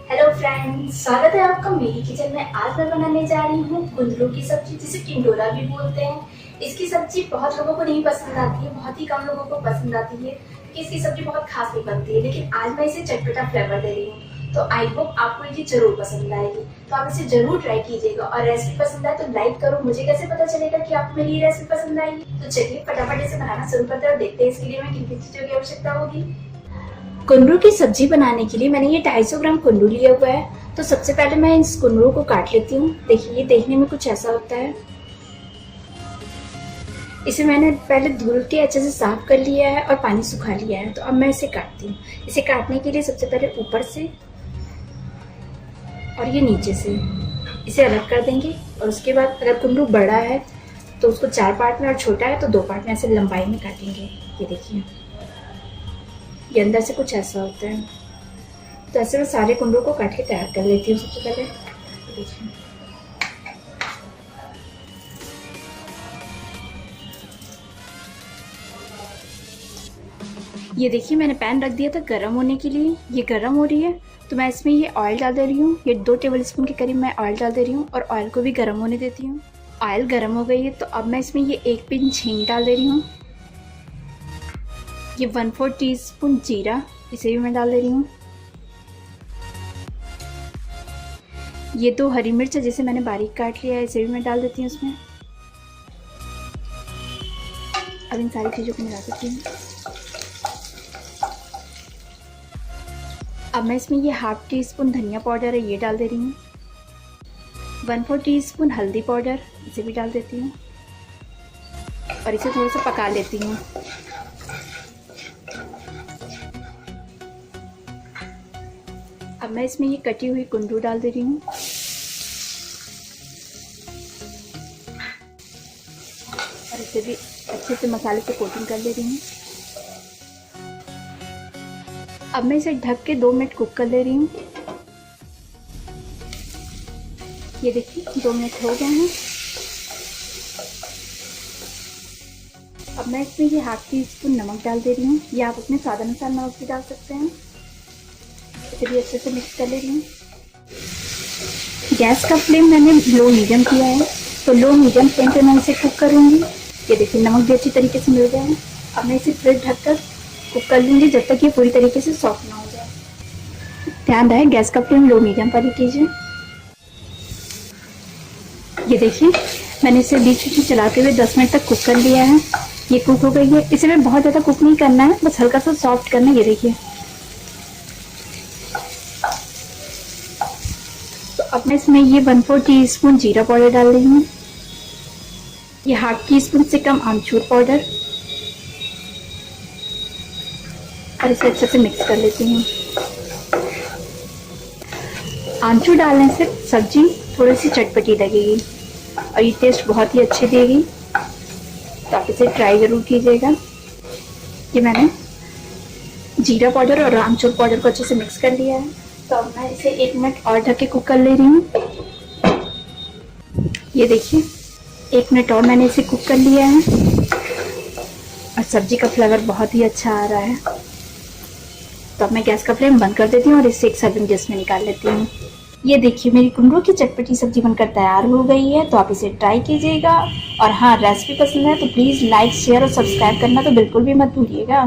Hello friends, स्वागत है आपका मेरी किचन में। आज मैं बनाने जा रही हूँ कुंदरू की सब्जी, जिसे टिंडोरा भी बोलते हैं। इसकी सब्जी बहुत लोगों को नहीं पसंद आती है, बहुत ही कम लोगों को पसंद आती है क्योंकि इसकी सब्जी बहुत खास नहीं बनती है। लेकिन आज मैं इसे चटपटा फ्लेवर दे रही हूँ, तो आई होप आपको ये जरूर पसंद आएगी। तो आप इसे जरूर ट्राई कीजिएगा और रेसिपी पसंद आए तो लाइक करो। मुझे कैसे पता चलेगा कि आपको मेरी ये रेसिपी पसंद आएगी? तो चलिए फटाफट इसे बनाना शुरू करते हैं और देखते हैं इसके लिए मैं किन किन चीजों की आवश्यकता होगी। कुंदरू की सब्जी बनाने के लिए मैंने ये 250 ग्राम कुंदरू लिया हुआ है। तो सबसे पहले मैं इस कुंदरू को काट लेती हूँ। देखिए, ये देखने में कुछ ऐसा होता है। इसे मैंने पहले धुल के अच्छे से साफ कर लिया है और पानी सुखा लिया है। तो अब मैं इसे काटती हूँ। इसे काटने के लिए सबसे पहले ऊपर से और ये नीचे से इसे अलग कर देंगे। और उसके बाद अगर कुंदरू बड़ा है तो उसको 4 पार्ट में और छोटा है तो 2 पार्ट में ऐसे लंबाई में काटेंगे। ये देखिए, ये अंदर से कुछ ऐसा होता है। तो ऐसे मैं सारे कुंदरू को काट के तैयार कर लेती हूँ। सबसे पहले देखिए, ये देखिए मैंने पैन रख दिया था गर्म होने के लिए। ये गर्म हो रही है तो मैं इसमें ये ऑयल डाल दे रही हूँ। ये 2 टेबल स्पून के करीब मैं ऑयल डाल दे रही हूँ और ऑयल को भी गर्म होने देती हूँ। ऑयल गर्म हो गई है तो अब मैं इसमें ये 1 पिंच हींग डाल दे रही हूँ। ये 1/4 टीस्पून जीरा, इसे भी मैं डाल दे रही हूँ। ये 2 हरी मिर्च है जिसे मैंने बारीक काट लिया है, इसे भी मैं डाल देती हूँ इसमें। अब इन सारी चीज़ों को मिला देती हूँ। अब मैं इसमें ये 1/2 टीस्पून धनिया पाउडर है, ये डाल दे रही हूँ। 1/4 टीस्पून हल्दी पाउडर, इसे भी डाल देती हूँ और इसे थोड़ा सा पका लेती हूँ। अब मैं इसमें ये कटी हुई कुंदरू डाल दे रही हूँ और इसे भी अच्छे से मसाले से कोटिंग कर ले रही हूँ। अब मैं इसे ढक के 2 मिनट कुक कर ले रही हूँ। ये देखिए 2 मिनट हो गए हैं। अब मैं इसमें ये 1/2 टीस्पून नमक डाल दे रही हूँ। ये आप अपने स्वाद अनुसार नमक भी डाल सकते हैं। इसे भी अच्छे से मिक्स कर ले रही हूँ। गैस का फ्लेम मैंने लो मीडियम किया है, तो लो मीडियम फ्लेम पे मैं इसे कुक करूँगी। ये देखिए नमक भी अच्छी तरीके से मिल गया है। अब मैं इसे फिर ढककर कुक कर लूँगी जब तक ये पूरी तरीके से सॉफ्ट ना हो जाए। ध्यान रहे गैस का फ्लेम लो मीडियम पर ही कीजिए। ये देखिए मैंने इसे बीच बीच में चलाते हुए 10 मिनट तक कुक कर लिया है। ये कुक हो गई है। इसे में बहुत ज़्यादा कुक नहीं करना है, बस हल्का सा सॉफ्ट करना है। ये देखिए, तो अब मैं इसमें ये 1/4 टीस्पून जीरा पाउडर डाल रही हूँ। ये 1/2 टीस्पून से कम आमचूर पाउडर और इसे अच्छे से मिक्स कर लेती हूँ। आमचूर डालने से सब्जी थोड़ी सी चटपटी लगेगी और ये टेस्ट बहुत ही अच्छी देगी। तो आप इसे ट्राई ज़रूर कीजिएगा। ये मैंने जीरा पाउडर और आमचूर पाउडर को अच्छे से मिक्स कर लिया है। तो अब मैं इसे 1 मिनट और ढक के कुक कर ले रही हूँ। ये देखिए 1 मिनट और मैंने इसे कुक कर लिया है और सब्जी का फ्लेवर बहुत ही अच्छा आ रहा है। तो अब मैं गैस का फ्लेम बंद कर देती हूँ और इसे एक सर्विंग डिश में निकाल लेती हूँ। ये देखिए मेरी कुंदरू की चटपटी सब्जी बनकर तैयार हो गई है। तो आप इसे ट्राई कीजिएगा और हाँ, रेसिपी पसंद है तो प्लीज़ लाइक, शेयर और सब्सक्राइब करना तो बिल्कुल भी मत भूलिएगा।